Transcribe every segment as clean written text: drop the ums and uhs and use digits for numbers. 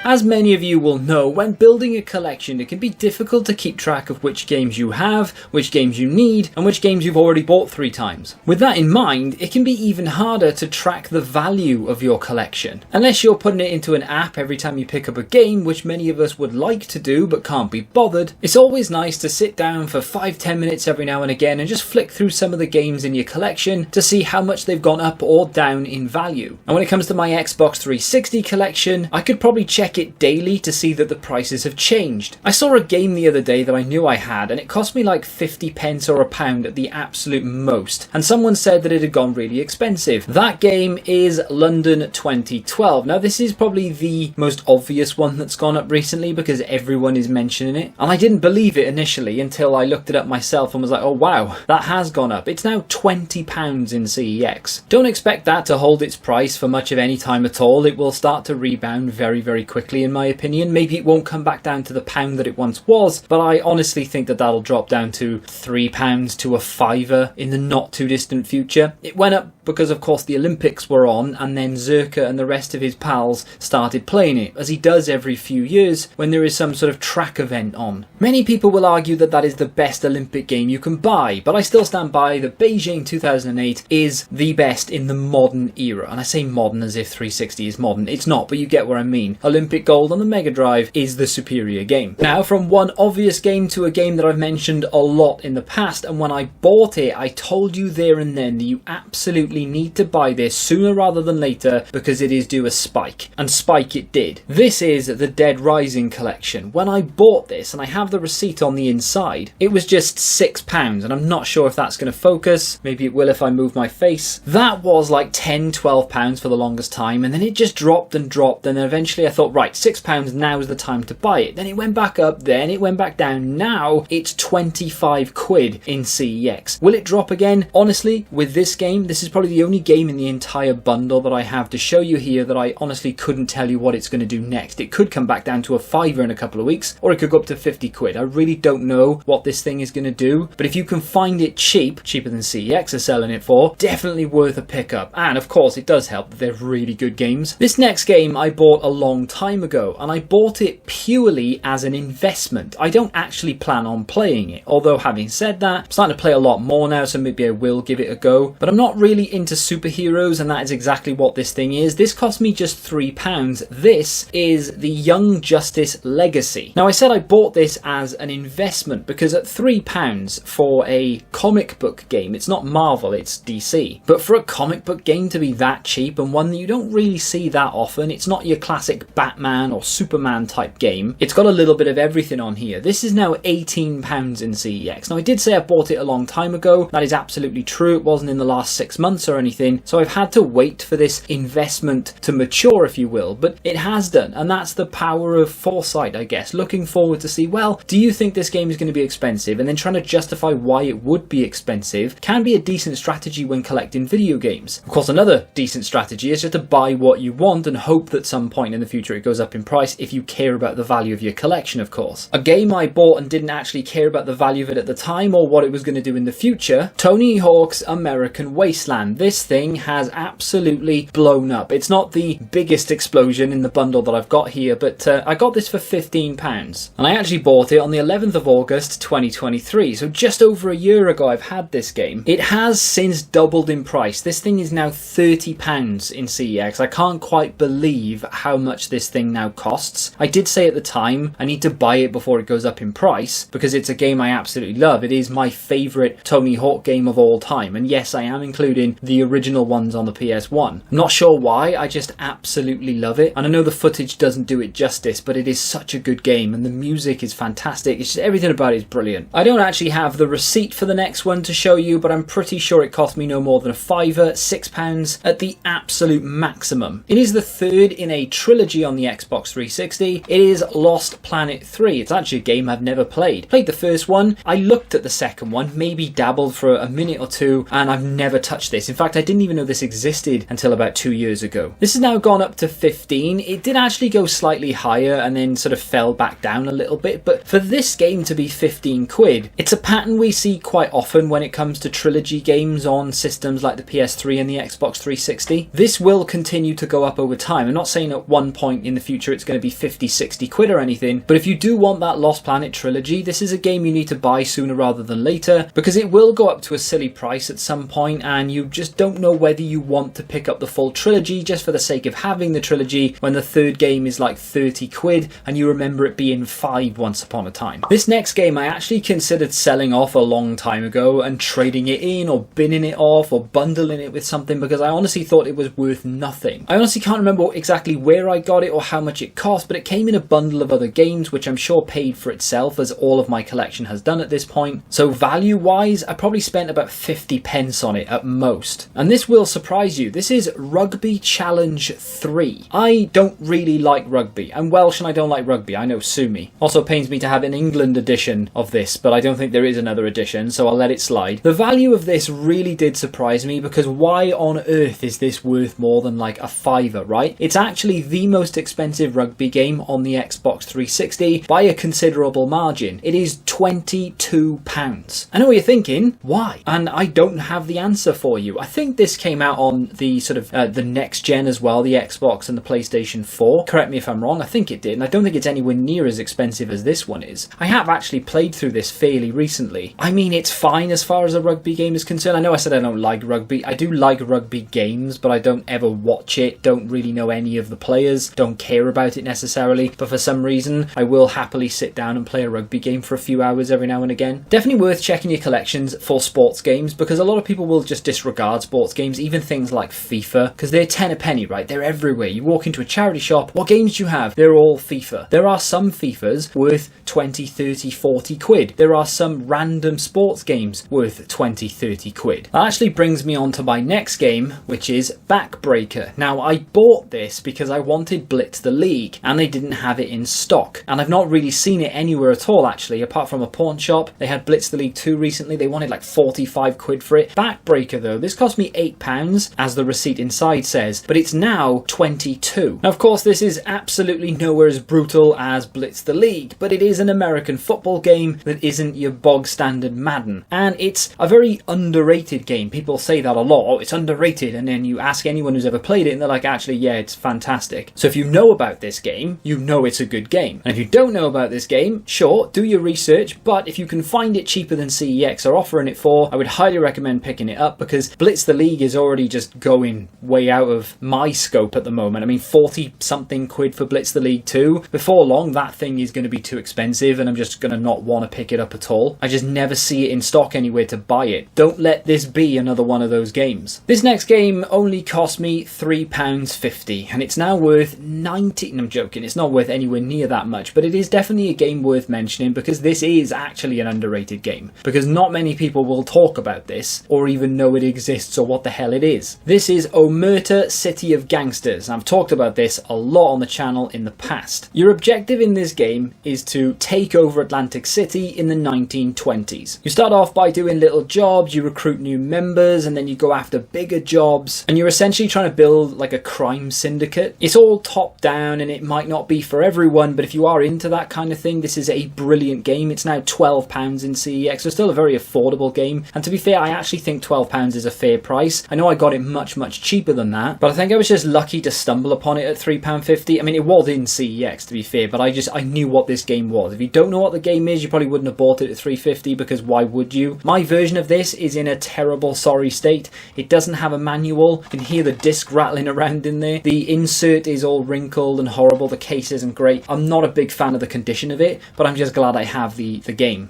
As many of you will know, when building a collection it can be difficult to keep track of which games you have, which games you need, and which games you've already bought 3 times. With that in mind, it can be even harder to track the value of your collection. Unless you're putting it into an app every time you pick up a game, which many of us would like to do but can't be bothered, it's always nice to sit down for 5-10 minutes every now and again and just flick through some of the games in your collection to see how much they've gone up or down in value. And when it comes to my Xbox 360 collection, I could probably check it daily to see that the prices have changed. I saw a game the other day that I knew I had and it cost me like 50 pence or £1 at the absolute most, and someone said that it had gone really expensive. That game is London 2012. Now this is probably the most obvious one that's gone up recently because everyone is mentioning it, and I didn't believe it initially until I looked it up myself and was like, oh wow, that has gone up. It's now £20 in CEX. Don't expect that to hold its price for much of any time at all. It will start to rebound very quickly in my opinion. Maybe it won't come back down to the pound that it once was, but I honestly think that that'll drop down to £3 to a £5 in the not too distant future. It went up because of course the Olympics were on, and then Zerka and the rest of his pals started playing it, as he does every few years when there is some sort of track event on. Many people will argue that that is the best Olympic game you can buy, but I still stand by that Beijing 2008 is the best in the modern era. And I say modern as if 360 is modern. It's not, but you get what I mean. Olympic Gold on the Mega Drive is the superior game. Now, from one obvious game to a game that I've mentioned a lot in the past, and when I bought it, I told you there and then that you absolutely need to buy this sooner rather than later because it is due a spike, and spike it did. This is the Dead Rising collection. When I bought this, and I have the receipt on the inside, it was just £6, and I'm not sure if that's going to focus. Maybe it will if I move my face. That was like £10-12 for the longest time, and then it just dropped and dropped, and then eventually I thought, right, £6, now is the time to buy it. Then it went back up, then it went back down. Now it's 25 quid in CEX. Will it drop again? Honestly, with this game, this is probably the only game in the entire bundle that I have to show you here that I honestly couldn't tell you what it's going to do next. It could come back down to a £5 in a couple of weeks, or it could go up to 50 quid. I really don't know what this thing is going to do, but if you can find it cheap, cheaper than CEX are selling it for, definitely worth a pickup. And of course, it does help that they're really good games. This next game I bought a long time ago, and I bought it purely as an investment. I don't actually plan on playing it, although having said that, I'm starting to play a lot more now, so maybe I will give it a go. But I'm not really into superheroes, and that is exactly what this thing is. This cost me just £3. This is the Young Justice Legacy. Now I said I bought this as an investment because at £3 for a comic book game, it's not Marvel, it's DC, but for a comic book game to be that cheap, and one that you don't really see that often, it's not your classic Batman or Superman type game. It's got a little bit of everything on here. This is now £18 in CEX. Now I did say I bought it a long time ago. That is absolutely true. It wasn't in the last 6 months or anything, so I've had to wait for this investment to mature, if you will, but it has done, and that's the power of foresight, I guess. Looking forward to see, well, do you think this game is going to be expensive, and then trying to justify why it would be expensive can be a decent strategy when collecting video games. Of course, another decent strategy is just to buy what you want and hope that some point in the future it goes up in price if you care about the value of your collection, of course. A game I bought and didn't actually care about the value of it at the time or what it was going to do in the future, Tony Hawk's American Wasteland. This thing has absolutely blown up. It's not the biggest explosion in the bundle that I've got here, but I got this for £15, and I actually bought it on the 11th of August 2023, so just over a year ago I've had this game. It has since doubled in price. This thing is now £30 in CEX. I can't quite believe how much this thing now costs. I did say at the time I need to buy it before it goes up in price because it's a game I absolutely love. It is my favourite Tony Hawk game of all time, and yes, I am including the original ones on the PS1. I'm not sure why, I just absolutely love it, and I know the footage doesn't do it justice, but it is such a good game, and the music is fantastic. It's just everything about it is brilliant. I don't actually have the receipt for the next one to show you, but I'm pretty sure it cost me no more than a £5, £6 at the absolute maximum. It is the third in a trilogy on the Xbox 360. It is Lost Planet 3. It's actually a game I've never played. Played the first one, I looked at the second one, maybe dabbled for a minute or two, and I've never touched this. this. In fact, I didn't even know this existed until about 2 years ago. This has now gone up to 15. It did actually go slightly higher and then sort of fell back down a little bit, but for this game to be 15 quid, it's a pattern we see quite often when it comes to trilogy games on systems like the PS3 and the Xbox 360. This will continue to go up over time. I'm not saying at one point in the future it's going to be 50, 60 quid or anything, but if you do want that Lost Planet trilogy, this is a game you need to buy sooner rather than later, because it will go up to a silly price at some point and you just don't know whether you want to pick up the full trilogy just for the sake of having the trilogy when the third game is like 30 quid and you remember it being 5 once upon a time. This next game I actually considered selling off a long time ago and trading it in or binning it off or bundling it with something, because I honestly thought it was worth nothing. I honestly can't remember exactly where I got it or how much it cost, but it came in a bundle of other games which I'm sure paid for itself, as all of my collection has done at this point. So value wise, I probably spent about 50 pence on it at most. And this will surprise you. This is Rugby Challenge 3. I don't really like rugby. I'm Welsh and I don't like rugby. I know, sue me. Also pains me to have an England edition of this, but I don't think there is another edition, so I'll let it slide. The value of this really did surprise me, because why on earth is this worth more than like a fiver, right? It's actually the most expensive rugby game on the Xbox 360 by a considerable margin. It is £22. I know what you're thinking, why? And I don't have the answer for you. I think this came out on the sort of the next gen as well, the Xbox and the PlayStation 4. Correct me if I'm wrong, I think it did, and I don't think it's anywhere near as expensive as this one is. I have actually played through this fairly recently. I mean, it's fine as far as a rugby game is concerned. I know I said I don't like rugby. I do like rugby games, but I don't ever watch it, don't really know any of the players, don't care about it necessarily, but for some reason I will happily sit down and play a rugby game for a few hours every now and again. Definitely worth checking your collections for sports games, because a lot of people will just disregard sports games, even things like FIFA, because they're 10 a penny, right? They're everywhere. You walk into a charity shop, what games do you have? They're all FIFA. There are some FIFAs worth 20, 30, 40 quid. There are some random sports games worth 20, 30 quid. That actually brings me on to my next game, which is Backbreaker. Now, I bought this because I wanted Blitz the League, and they didn't have it in stock. And I've not really seen it anywhere at all, actually, apart from a pawn shop. They had Blitz the League 2 recently. They wanted like 45 quid for it. Backbreaker, though, this cost me £8, as the receipt inside says, but it's now 22. Now, of course, this is absolutely nowhere as brutal as Blitz the League, but it is an American football game that isn't your bog standard Madden. And it's a very underrated game. People say that a lot. Oh, it's underrated. And then you ask anyone who's ever played it and they're like, actually, yeah, it's fantastic. So if you know about this game, you know it's a good game. And if you don't know about this game, sure, do your research, but if you can find it cheaper than CEX are offering it for, I would highly recommend picking it up, because Blitz the League is already just going way out of my scope at the moment. I mean, 40 something quid for Blitz the League 2. Before long, that thing is going to be too expensive and I'm just going to not want to pick it up at all. I just never see it in stock anywhere to buy it. Don't let this be another one of those games. This next game only cost me £3.50 and it's now worth 90. I'm joking, it's not worth anywhere near that much, but it is definitely a game worth mentioning, because this is actually an underrated game, because not many people will talk about this or even know it exists or what the hell it is. This is Omerta City of Gangsters. I've talked about this a lot on the channel in the past. Your objective in this game is to take over Atlantic City in the 1920s. You start off by doing little jobs, you recruit new members, and then you go after bigger jobs, and you're essentially trying to build like a crime syndicate. It's all top down and it might not be for everyone, but if you are into that kind of thing, this is a brilliant game. It's now £12 in CEX, so still a very affordable game, and to be fair, I actually think £12 is a fair price. I know I got it much cheaper than that, but I think I was just lucky to stumble upon it at £3.50. I mean, it was in CEX to be fair, but I knew what this game was. If you don't know what the game is, you probably wouldn't have bought it at £3.50, because why would you? My version of this is in a terrible sorry state. It doesn't have a manual. You can hear the disc rattling around in there. The insert is all wrinkled and horrible. The case isn't great. I'm not a big fan of the condition of it, but I'm just glad I have the game.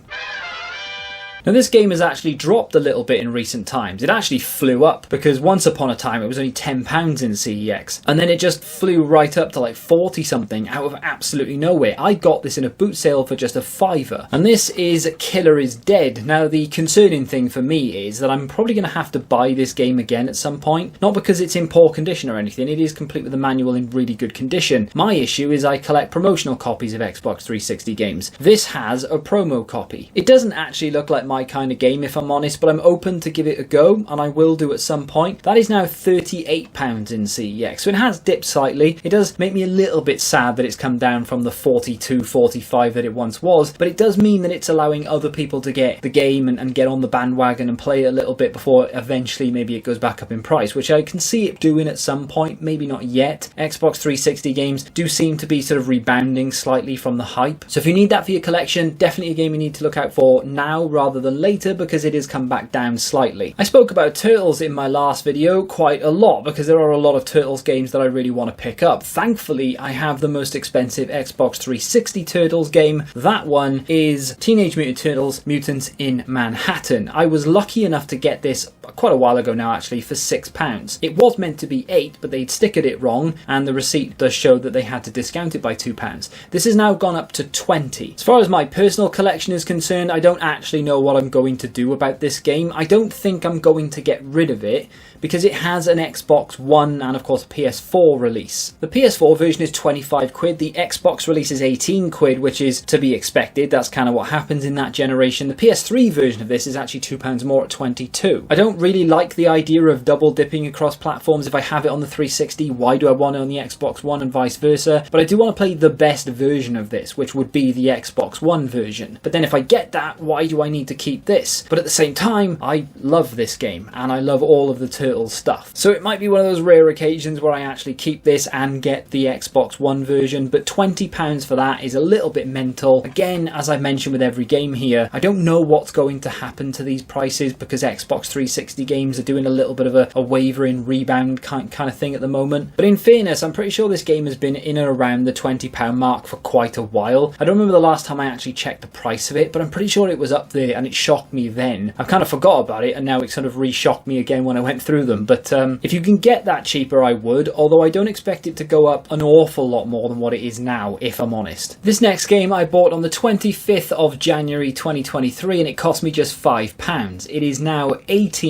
Now, this game has actually dropped a little bit in recent times. It actually flew up, because once upon a time it was only £10 in CEX, and then it just flew right up to like 40 something out of absolutely nowhere. I got this in a boot sale for just a £5, and this is Killer is Dead. Now, the concerning thing for me is that I'm probably going to have to buy this game again at some point, not because it's in poor condition or anything. It is complete with the manual in really good condition. My issue is I collect promotional copies of Xbox 360 games. This has a promo copy. It doesn't actually look like my my kind of game, if I'm honest, but I'm open to give it a go, and I will do at some point. That is now £38 in CEX, so it has dipped slightly. It does make me a little bit sad that it's come down from the 42, 45 that it once was, but it does mean that it's allowing other people to get the game and get on the bandwagon and play it a little bit before eventually maybe it goes back up in price, which I can see it doing at some point, maybe not yet. Xbox 360 games do seem to be sort of rebounding slightly from the hype. So if you need that for your collection, definitely a game you need to look out for now rather than later, because it has come back down slightly. I spoke about Turtles in my last video quite a lot because there are a lot of Turtles games that I really want to pick up. Thankfully, I have the most expensive Xbox 360 Turtles game. That one is Teenage Mutant Turtles Mutants in Manhattan. I was lucky enough to get this quite a while ago now, actually, for £6. It was meant to be £8, but they'd stickered it wrong, and the receipt does show that they had to discount it by £2. This has now gone up to £20. As far as my personal collection is concerned, I don't actually know what I'm going to do about this game. I don't think I'm going to get rid of it, because it has an Xbox One and of course a PS4 release. The PS4 version is 25 quid, the Xbox release is 18 quid, which is to be expected. That's kind of what happens in that generation. The PS3 version of this is actually £2 more at 22. I don't really like the idea of double dipping across platforms. If I have it on the 360, why do I want it on the Xbox One and vice versa? But I do want to play the best version of this, which would be the Xbox One version. But then if I get that, why do I need to keep this? But at the same time, I love this game and I love all of the Turtles stuff. So it might be one of those rare occasions where I actually keep this and get the Xbox One version, but £20 for that is a little bit mental. Again, as I mentioned with every game here, I don't know what's going to happen to these prices because Xbox 360 games are doing a little bit of a wavering rebound kind of thing at the moment. But in fairness, I'm pretty sure this game has been in and around the £20 mark for quite a while. I don't remember the last time I actually checked the price of it, but I'm pretty sure it was up there and it shocked me then. I've kind of forgot about it and now it sort of re-shocked me again when I went through them. But if you can get that cheaper, I would, although I don't expect it to go up an awful lot more than what it is now, if I'm honest. This next game I bought on the 25th of January 2023 and it cost me just £5. It is now £18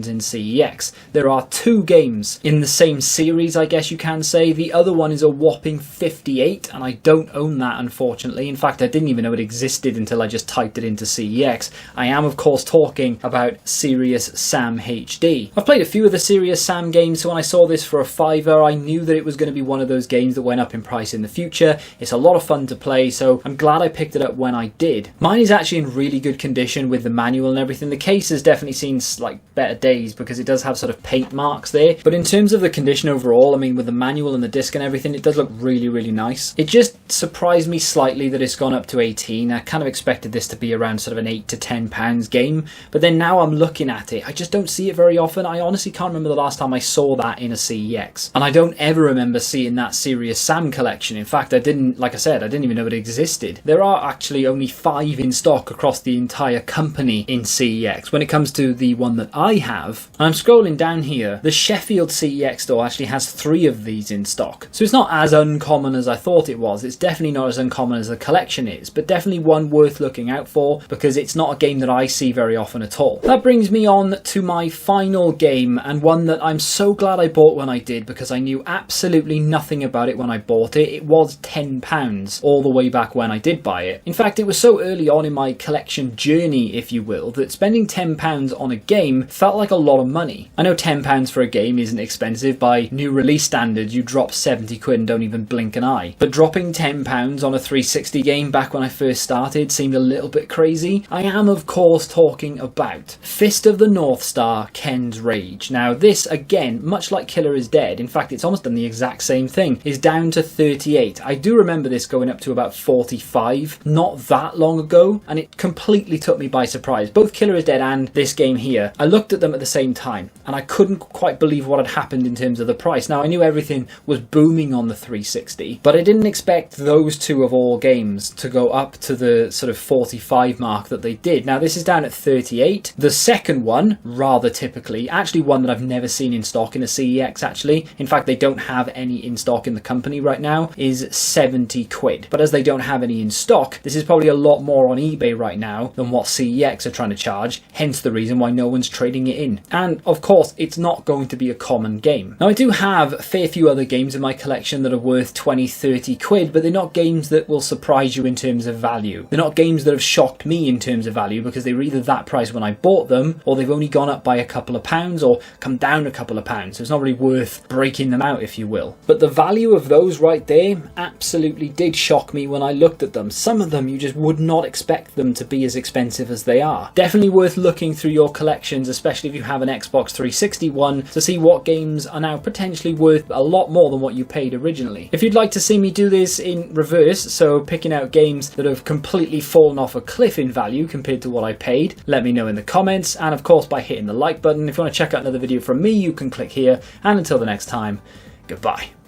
in CEX. There are two games in the same series, I guess you can say. The other one is a whopping 58 and I don't own that, unfortunately. In fact, I didn't even know it existed until I just typed it into CEX. I am, of course, talking about Serious Sam HD. I've played a few of the Serious Sam games, so when I saw this for a £5, I knew that it was going to be one of those games that went up in price in the future. It's a lot of fun to play, so I'm glad I picked it up when I did. Mine is actually in really good condition with the manual and everything. The case has definitely seen like better days because it does have sort of paint marks there, but in terms of the condition overall, I mean, with the manual and the disc and everything, it does look really, really nice. It just surprised me slightly that it's gone up to 18. I kind of expected this to be around sort of an £8 to £10 game, but then now I'm looking at it, I just don't see it very often. I honestly can't remember the last time I saw that in a CEX, and I don't ever remember seeing that Serious Sam collection. In fact, I didn't, like I said, I didn't even know it existed. There are actually only 5 in stock across the entire company in CEX. When it comes to the one that I have, I'm scrolling down here, the Sheffield CEX store actually has 3 of these in stock. So it's not as uncommon as I thought it was. It's definitely not as uncommon as the collection is, but definitely one worth looking out for because it's not a game that I see very often at all. That brings me on to my final game, and one that I'm so glad I bought when I did because I knew absolutely nothing about it when I bought it. It was £10 all the way back when I did buy it. In fact, it was so early on in my collection journey, if you will, that spending £10 on a game felt like a lot of money. I know £10 for a game isn't expensive. By new release standards, you drop 70 quid and don't even blink an eye. But dropping £10 on a 360 game back when I first started seemed a little bit crazy. I am, of course, talking about Fist of the North Star, Ken's Rage. Now, this, again, much like Killer is Dead, in fact, it's almost done the exact same thing, is down to 38. I do remember this going up to about 45 not that long ago, and it completely took me by surprise. Both Killer is Dead and this game here, I looked at them at the same time, and I couldn't quite believe what had happened in terms of the price. Now, I knew everything was booming on the 360, but I didn't expect those two of all games to go up to the sort of 45 mark that they did. Now, this is down at 38. The second one, rather typically, actually one that I've never seen in stock in a CEX, actually. In fact, they don't have any in stock in the company right now, is 70 quid. But as they don't have any in stock, this is probably a lot more on eBay right now than what CEX are trying to charge, hence the reason why no one's trading it in. And, of course, it's not going to be a common game. Now, I do have a fair few other games in my collection that are worth 20, 30 quid, but they're not games that will surprise you in terms of value. They're not games that have shocked me in terms of value. value because they were either that price when I bought them, or they've only gone up by a couple of pounds or come down a couple of pounds. So it's not really worth breaking them out, if you will. But the value of those right there absolutely did shock me when I looked at them. Some of them you just would not expect them to be as expensive as they are. Definitely worth looking through your collections, especially if you have an Xbox 360 one, to see what games are now potentially worth a lot more than what you paid originally. If you'd like to see me do this in reverse, so picking out games that have completely fallen off a cliff in value compared to what I paid, let me know in the comments, and of course by hitting the like button. If you want to check out another video from me, you can click here, and until the next time, goodbye.